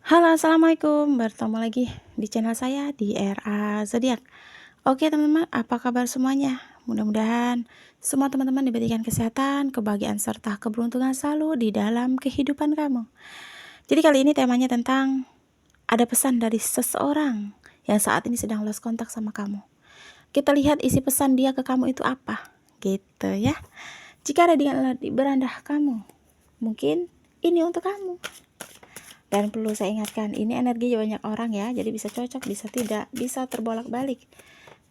Halo, assalamualaikum. Bertemu lagi di channel saya di RA Zodiak. Oke, teman-teman, apa kabar semuanya? Mudah-mudahan semua teman-teman diberikan kesehatan, kebahagiaan, serta keberuntungan selalu di dalam kehidupan kamu. Jadi, kali ini temanya tentang ada pesan dari seseorang yang saat ini sedang lost kontak sama kamu. Kita lihat isi pesan dia ke kamu itu apa, gitu ya. Jika ada di beranda kamu, mungkin ini untuk kamu. Dan perlu saya ingatkan, ini energi banyak orang ya, jadi bisa cocok, bisa tidak, bisa terbolak-balik,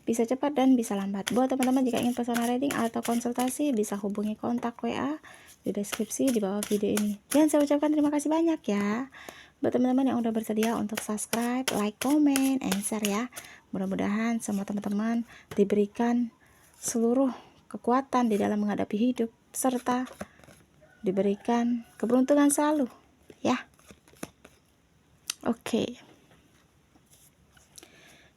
bisa cepat dan bisa lambat. Buat teman-teman jika ingin personal reading atau konsultasi, bisa hubungi kontak WA di deskripsi di bawah video ini. Dan saya ucapkan terima kasih banyak ya buat teman-teman yang udah bersedia untuk subscribe, like, comment, and share ya. Mudah-mudahan semua teman-teman diberikan seluruh kekuatan di dalam menghadapi hidup, serta diberikan keberuntungan selalu ya. Oke.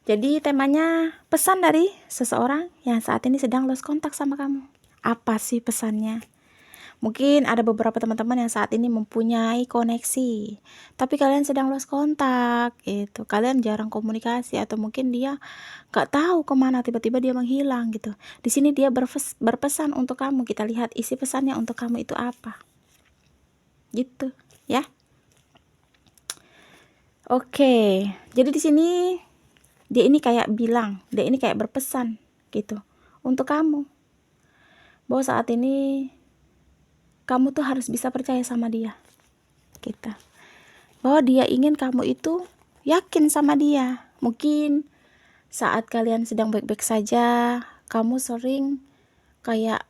Jadi temanya pesan dari seseorang yang saat ini sedang lost kontak sama kamu. Apa sih pesannya? Mungkin ada beberapa teman-teman yang saat ini mempunyai koneksi, tapi kalian sedang lost kontak gitu. Kalian jarang komunikasi atau mungkin dia gak tahu kemana, tiba-tiba dia menghilang gitu. Di sini dia berpesan untuk kamu. Kita lihat isi pesannya untuk kamu itu apa. Gitu ya. Oke. Jadi di sini dia ini kayak berpesan gitu untuk kamu, bahwa saat ini kamu tuh harus bisa percaya sama dia gitu, bahwa dia ingin kamu itu yakin sama dia. Mungkin saat kalian sedang baik-baik saja, kamu sering kayak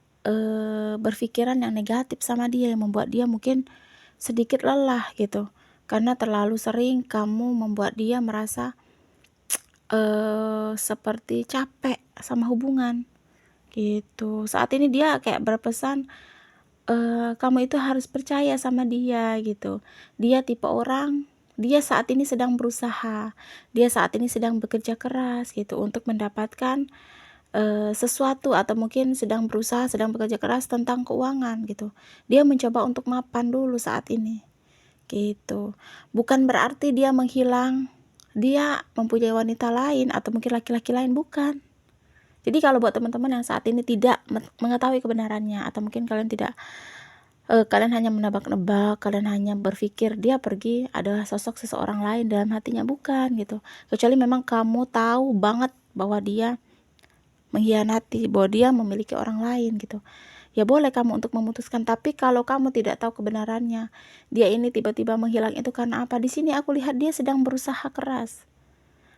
berpikiran yang negatif sama dia, yang membuat dia mungkin sedikit lelah gitu, karena terlalu sering kamu membuat dia merasa seperti capek sama hubungan gitu. Saat ini dia kayak berpesan, kamu itu harus percaya sama dia gitu. Dia tipe orang, dia saat ini sedang berusaha, dia saat ini sedang bekerja keras gitu untuk mendapatkan sesuatu, atau mungkin sedang berusaha, sedang bekerja keras tentang keuangan gitu. Dia mencoba untuk mapan dulu saat ini gitu. Bukan berarti dia menghilang, dia mempunyai wanita lain atau mungkin laki-laki lain, bukan. Jadi kalau buat teman-teman yang saat ini tidak mengetahui kebenarannya, atau mungkin kalian tidak kalian hanya menebak-nebak, kalian hanya berpikir dia pergi adalah sosok seseorang lain dalam hatinya, bukan gitu. Kecuali memang kamu tahu banget bahwa dia mengkhianati, bahwa dia memiliki orang lain gitu, ya boleh kamu untuk memutuskan. Tapi kalau kamu tidak tahu kebenarannya, dia ini tiba-tiba menghilang itu karena apa? Di sini aku lihat dia sedang berusaha keras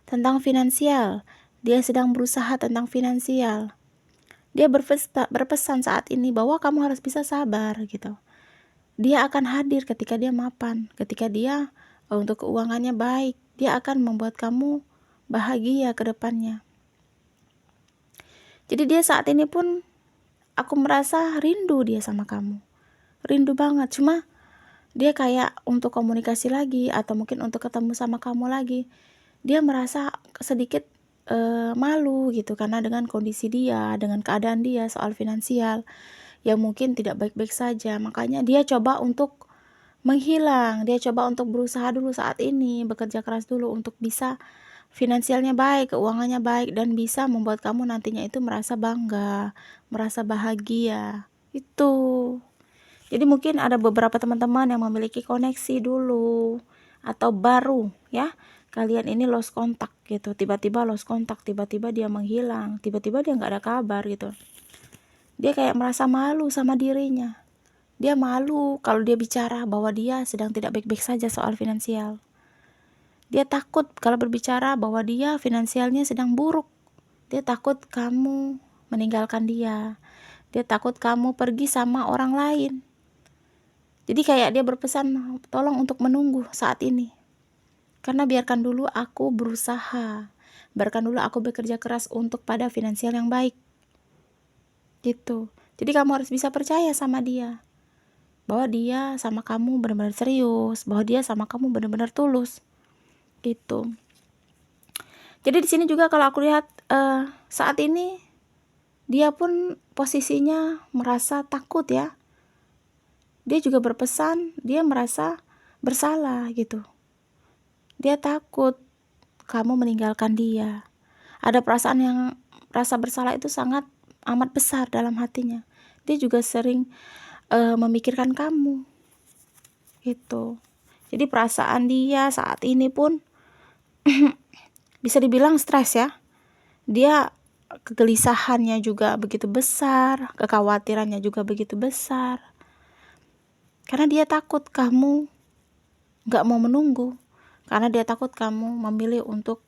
tentang finansial. Dia sedang berusaha tentang finansial. Dia berpesan saat ini bahwa kamu harus bisa sabar gitu. Dia akan hadir ketika dia mapan, ketika dia untuk keuangannya baik. Dia akan membuat kamu bahagia ke depannya. Jadi dia saat ini pun aku merasa rindu dia sama kamu. Rindu banget. Cuma dia kayak untuk komunikasi lagi atau mungkin untuk ketemu sama kamu lagi, dia merasa sedikit malu gitu, karena dengan kondisi dia, dengan keadaan dia soal finansial yang mungkin tidak baik-baik saja. Makanya dia coba untuk menghilang, dia coba untuk berusaha dulu saat ini, bekerja keras dulu untuk bisa finansialnya baik, keuangannya baik, dan bisa membuat kamu nantinya itu merasa bangga, merasa bahagia. Itu. Jadi mungkin ada beberapa teman-teman yang memiliki koneksi dulu atau baru ya. Kalian ini lost kontak gitu, tiba-tiba lost kontak, tiba-tiba dia menghilang, tiba-tiba dia nggak ada kabar gitu. Dia kayak merasa malu sama dirinya. Dia malu kalau dia bicara bahwa dia sedang tidak baik-baik saja soal finansial. Dia takut kalau berbicara bahwa dia finansialnya sedang buruk. Dia takut kamu meninggalkan dia. Dia takut kamu pergi sama orang lain. Jadi kayak dia berpesan, tolong untuk menunggu saat ini. Karena biarkan dulu aku berusaha. Biarkan dulu aku bekerja keras untuk pada finansial yang baik. Gitu. Jadi kamu harus bisa percaya sama dia, bahwa dia sama kamu benar-benar serius, bahwa dia sama kamu benar-benar tulus. Gitu. Jadi di sini juga kalau aku lihat saat ini dia pun posisinya merasa takut ya. Dia juga berpesan, dia merasa bersalah gitu. Dia takut kamu meninggalkan dia. Ada perasaan yang rasa bersalah itu sangat amat besar dalam hatinya. Dia juga sering memikirkan kamu gitu. Jadi perasaan dia saat ini pun bisa dibilang stres ya. Dia kegelisahannya juga begitu besar, kekhawatirannya juga begitu besar. Karena dia takut kamu gak mau menunggu. Karena dia takut kamu memilih untuk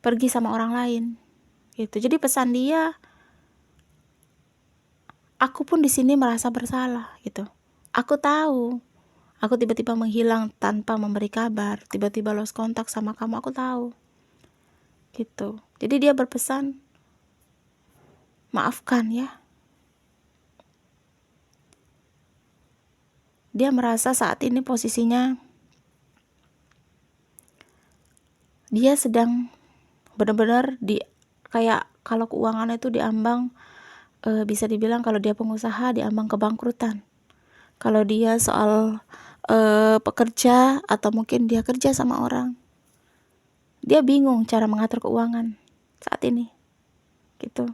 pergi sama orang lain gitu. Jadi pesan dia, aku pun di sini merasa bersalah gitu. Aku tahu, aku tiba-tiba menghilang tanpa memberi kabar, tiba-tiba lost kontak sama kamu, aku tahu gitu. Jadi dia berpesan, maafkan ya. Dia merasa saat ini posisinya dia sedang benar-benar kayak kalau keuangan itu diambang, bisa dibilang kalau dia pengusaha diambang kebangkrutan. Kalau dia soal pekerja atau mungkin dia kerja sama orang, dia bingung cara mengatur keuangan saat ini gitu.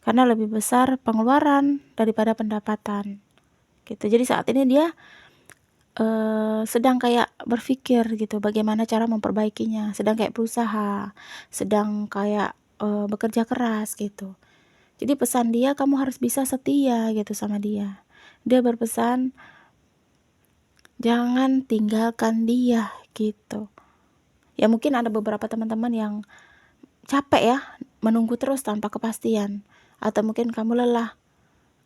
Karena lebih besar pengeluaran daripada pendapatan gitu. Jadi saat ini dia sedang kayak berpikir gitu bagaimana cara memperbaikinya, sedang kayak berusaha, sedang kayak bekerja keras gitu. Jadi pesan dia, kamu harus bisa setia gitu sama dia. Dia berpesan, jangan tinggalkan dia gitu. Ya mungkin ada beberapa teman-teman yang capek ya menunggu terus tanpa kepastian, atau mungkin kamu lelah,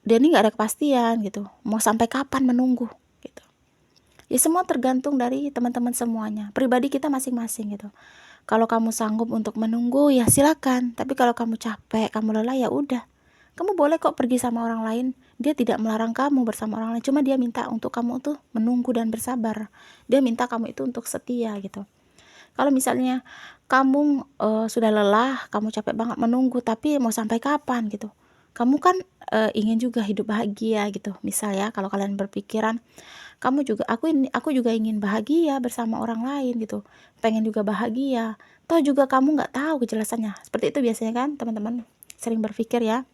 dia ini gak ada kepastian gitu, mau sampai kapan menunggu gitu. Ya semua tergantung dari teman-teman semuanya, pribadi kita masing-masing gitu. Kalau kamu sanggup untuk menunggu ya silakan, tapi kalau kamu capek, kamu lelah, ya udah, kamu boleh kok pergi sama orang lain. Dia tidak melarang kamu bersama orang lain, cuma dia minta untuk kamu tuh menunggu dan bersabar. Dia minta kamu itu untuk setia gitu. Kalau misalnya kamu sudah lelah, kamu capek banget menunggu, tapi mau sampai kapan gitu, kamu kan ingin juga hidup bahagia gitu. Misal ya, kalau kalian berpikiran aku juga ingin bahagia bersama orang lain gitu, pengen juga bahagia, toh juga kamu nggak tahu kejelasannya. Seperti itu biasanya kan teman-teman sering berpikir ya.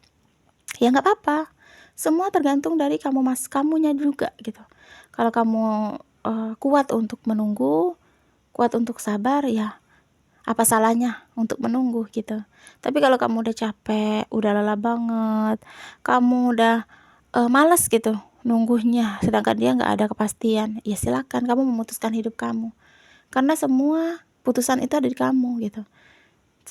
Ya nggak apa-apa, semua tergantung dari kamunya juga gitu. Kalau kamu kuat untuk menunggu, kuat untuk sabar, ya apa salahnya untuk menunggu gitu. Tapi kalau kamu udah capek, udah lelah banget, kamu udah malas gitu nunggunya, sedangkan dia nggak ada kepastian, ya silakan kamu memutuskan hidup kamu, karena semua putusan itu ada di kamu gitu.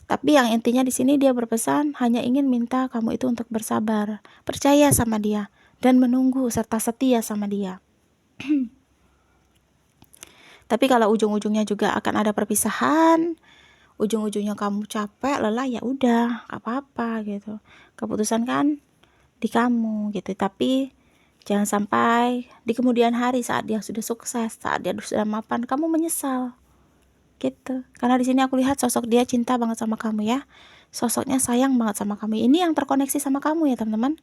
Tapi yang intinya di sini dia berpesan hanya ingin minta kamu itu untuk bersabar, percaya sama dia, dan menunggu serta setia sama dia. Tapi kalau ujung-ujungnya juga akan ada perpisahan, ujung-ujungnya kamu capek, lelah, ya udah, gak apa-apa gitu. Keputusan kan di kamu gitu. Tapi jangan sampai di kemudian hari saat dia sudah sukses, saat dia sudah mapan, kamu menyesal gitu. Karena di sini aku lihat sosok dia cinta banget sama kamu ya. Sosoknya sayang banget sama kamu. Ini yang terkoneksi sama kamu ya teman-teman.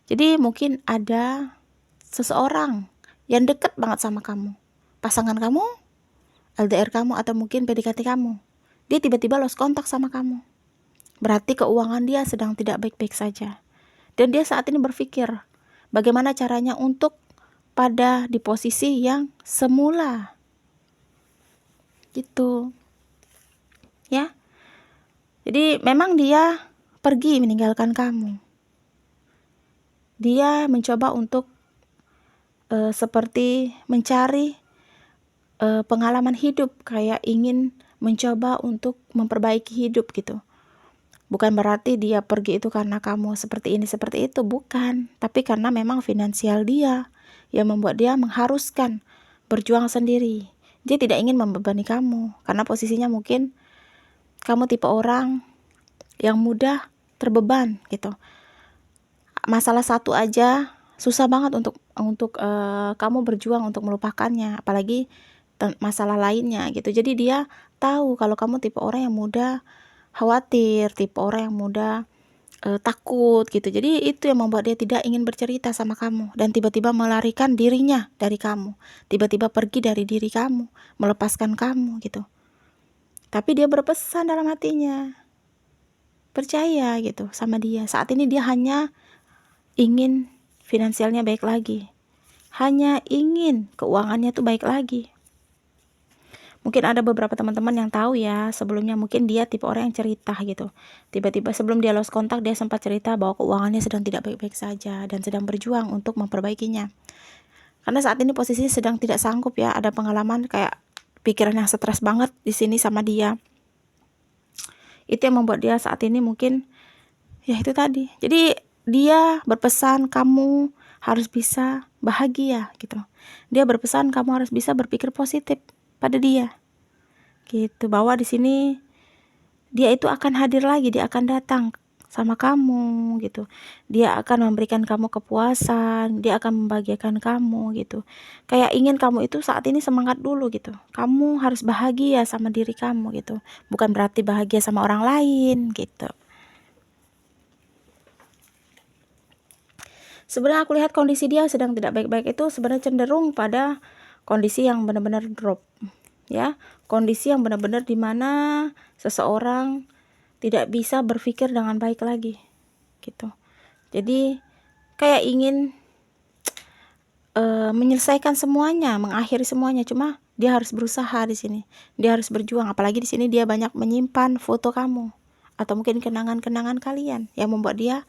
Jadi mungkin ada seseorang yang deket banget sama kamu, pasangan kamu, LDR kamu, atau mungkin PDKT kamu. Dia tiba-tiba lost kontak sama kamu. Berarti keuangan dia sedang tidak baik-baik saja. Dan dia saat ini berpikir bagaimana caranya untuk pada di posisi yang semula gitu ya. Jadi memang dia pergi meninggalkan kamu. Dia mencoba untuk seperti mencari pengalaman hidup, kayak ingin mencoba untuk memperbaiki hidup gitu. Bukan berarti dia pergi itu karena kamu seperti ini seperti itu, bukan. Tapi karena memang finansial dia yang membuat dia mengharuskan berjuang sendiri. Dia tidak ingin membebani kamu, karena posisinya mungkin kamu tipe orang yang mudah terbeban gitu. Masalah satu aja susah banget untuk kamu berjuang untuk melupakannya, apalagi masalah lainnya gitu. Jadi dia tahu kalau kamu tipe orang yang mudah khawatir, tipe orang yang mudah takut gitu. Jadi itu yang membuat dia tidak ingin bercerita sama kamu, dan tiba-tiba melarikan dirinya dari kamu, tiba-tiba pergi dari diri kamu, melepaskan kamu gitu. Tapi dia berpesan dalam hatinya, percaya gitu sama dia. Saat ini dia hanya ingin finansialnya baik lagi, hanya ingin keuangannya tuh baik lagi. Mungkin ada beberapa teman-teman yang tahu ya, sebelumnya mungkin dia tipe orang yang cerita gitu. Tiba-tiba sebelum dia lost kontak, dia sempat cerita bahwa keuangannya sedang tidak baik-baik saja dan sedang berjuang untuk memperbaikinya. Karena saat ini posisinya sedang tidak sanggup ya, ada pengalaman kayak pikiran yang stres banget di sini sama dia. Itu yang membuat dia saat ini mungkin ya itu tadi. Jadi dia berpesan kamu harus bisa bahagia gitu. Dia berpesan kamu harus bisa berpikir positif pada dia. Gitu, bahwa di sini dia itu akan hadir lagi, dia akan datang sama kamu gitu. Dia akan memberikan kamu kepuasan, dia akan membahagiakan kamu gitu. Kayak ingin kamu itu saat ini semangat dulu gitu. Kamu harus bahagia sama diri kamu gitu. Bukan berarti bahagia sama orang lain gitu. Sebenarnya aku lihat kondisi dia sedang tidak baik-baik itu sebenarnya cenderung pada kondisi yang benar-benar drop ya, kondisi yang benar-benar dimana seseorang tidak bisa berpikir dengan baik lagi gitu. Jadi kayak ingin menyelesaikan semuanya, mengakhiri semuanya, cuma dia harus berusaha di sini, dia harus berjuang. Apalagi di sini dia banyak menyimpan foto kamu atau mungkin kenangan-kenangan kalian yang membuat dia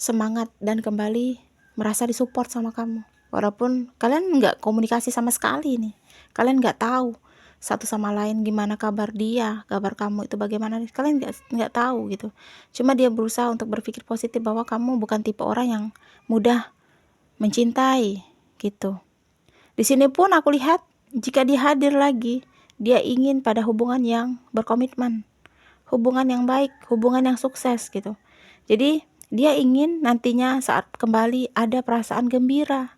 semangat dan kembali merasa disupport sama kamu. Walaupun kalian nggak komunikasi sama sekali nih, kalian nggak tahu satu sama lain gimana kabar dia, kabar kamu itu bagaimana, kalian nggak tahu gitu. Cuma dia berusaha untuk berpikir positif bahwa kamu bukan tipe orang yang mudah mencintai gitu. Di sini pun aku lihat jika dia hadir lagi, dia ingin pada hubungan yang berkomitmen, hubungan yang baik, hubungan yang sukses gitu. Jadi dia ingin nantinya saat kembali ada perasaan gembira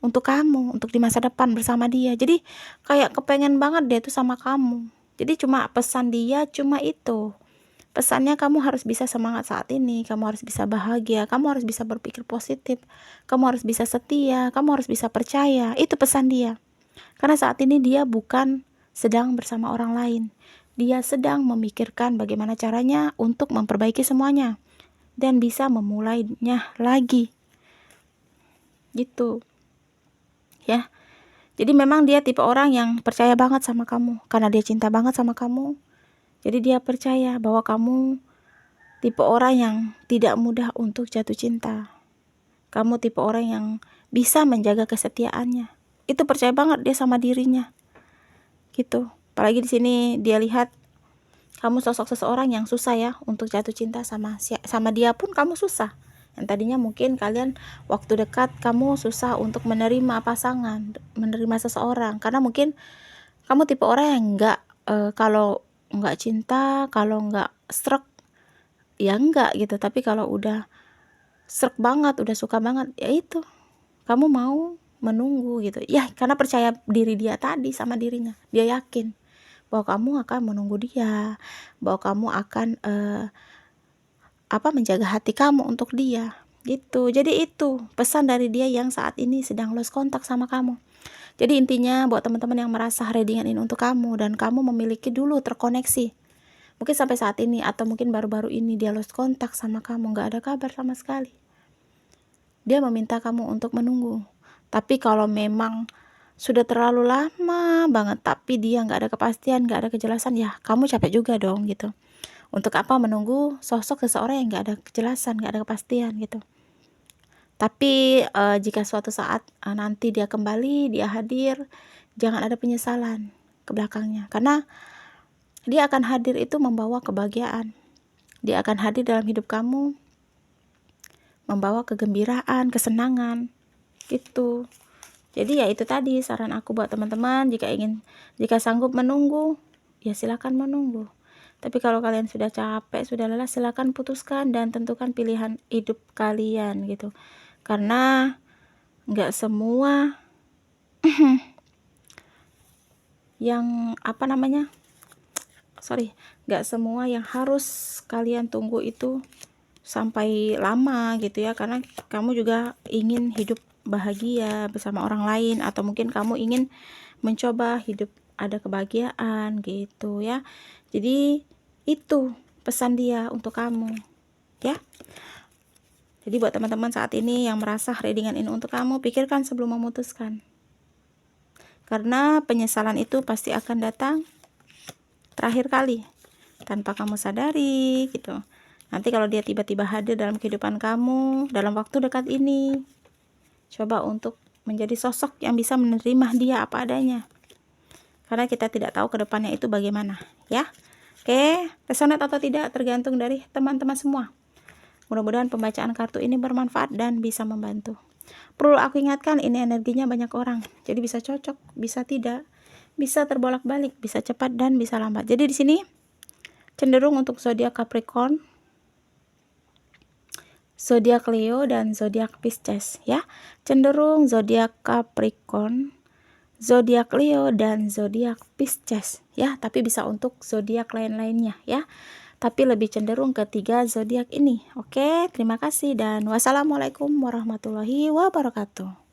untuk kamu, untuk di masa depan bersama dia. Jadi kayak kepengen banget dia tuh sama kamu. Jadi cuma pesan dia cuma itu. Pesannya kamu harus bisa semangat saat ini, kamu harus bisa bahagia, kamu harus bisa berpikir positif, kamu harus bisa setia, kamu harus bisa percaya. Itu pesan dia. Karena saat ini dia bukan sedang bersama orang lain. Dia sedang memikirkan bagaimana caranya untuk memperbaiki semuanya dan bisa memulainya lagi. Gitu. Ya. Jadi memang dia tipe orang yang percaya banget sama kamu. Karena dia cinta banget sama kamu. Jadi dia percaya bahwa kamu tipe orang yang tidak mudah untuk jatuh cinta. Kamu tipe orang yang bisa menjaga kesetiaannya. Itu percaya banget dia sama dirinya. Gitu. Apalagi di sini dia lihat kamu sosok seseorang yang susah ya untuk jatuh cinta sama dia pun kamu susah. Yang tadinya mungkin kalian waktu dekat kamu susah untuk menerima pasangan, menerima seseorang karena mungkin kamu tipe orang yang kalau nggak cinta, kalau nggak srek ya enggak gitu. Tapi kalau udah srek banget, udah suka banget, ya itu kamu mau menunggu gitu ya, karena percaya diri dia tadi sama dirinya. Dia yakin bahwa kamu akan menunggu dia, bahwa kamu akan menjaga hati kamu untuk dia gitu. Jadi itu pesan dari dia yang saat ini sedang lost kontak sama kamu. Jadi intinya buat teman-teman yang merasa readingan ini untuk kamu dan kamu memiliki dulu terkoneksi, mungkin sampai saat ini atau mungkin baru-baru ini dia lost kontak sama kamu, nggak ada kabar sama sekali. Dia meminta kamu untuk menunggu. Tapi kalau memang sudah terlalu lama banget tapi dia nggak ada kepastian, nggak ada kejelasan, ya kamu capek juga dong gitu. Untuk apa menunggu sosok seseorang yang nggak ada kejelasan, nggak ada kepastian gitu. Tapi jika suatu saat nanti dia kembali, dia hadir, jangan ada penyesalan ke belakangnya. Karena dia akan hadir itu membawa kebahagiaan. Dia akan hadir dalam hidup kamu membawa kegembiraan, kesenangan gitu. Jadi ya itu tadi saran aku buat teman-teman, jika sanggup menunggu, ya silakan menunggu. Tapi kalau kalian sudah capek, sudah lelah, silakan putuskan dan tentukan pilihan hidup kalian gitu. Karena nggak semua yang nggak semua yang harus kalian tunggu itu sampai lama gitu ya. Karena kamu juga ingin hidup bahagia bersama orang lain, atau mungkin kamu ingin mencoba hidup ada kebahagiaan gitu ya. Jadi itu pesan dia untuk kamu ya. Jadi buat teman-teman saat ini yang merasa readingan ini untuk kamu, pikirkan sebelum memutuskan. Karena penyesalan itu pasti akan datang terakhir kali tanpa kamu sadari gitu. Nanti kalau dia tiba-tiba hadir dalam kehidupan kamu dalam waktu dekat ini, coba untuk menjadi sosok yang bisa menerima dia apa adanya. Karena kita tidak tahu ke depannya itu bagaimana ya. Oke, resonate atau tidak tergantung dari teman-teman semua. Mudah-mudahan pembacaan kartu ini bermanfaat dan bisa membantu. Perlu aku ingatkan, ini energinya banyak orang. Jadi bisa cocok, bisa tidak, bisa terbolak-balik, bisa cepat dan bisa lambat. Jadi di sini cenderung untuk zodiak Capricorn, zodiak Leo dan zodiak Pisces ya. Cenderung zodiak Capricorn, zodiak Leo dan zodiak Pisces ya, tapi bisa untuk zodiak lain-lainnya ya. Tapi lebih cenderung ke 3 zodiak ini. Oke, terima kasih dan wassalamualaikum warahmatullahi wabarakatuh.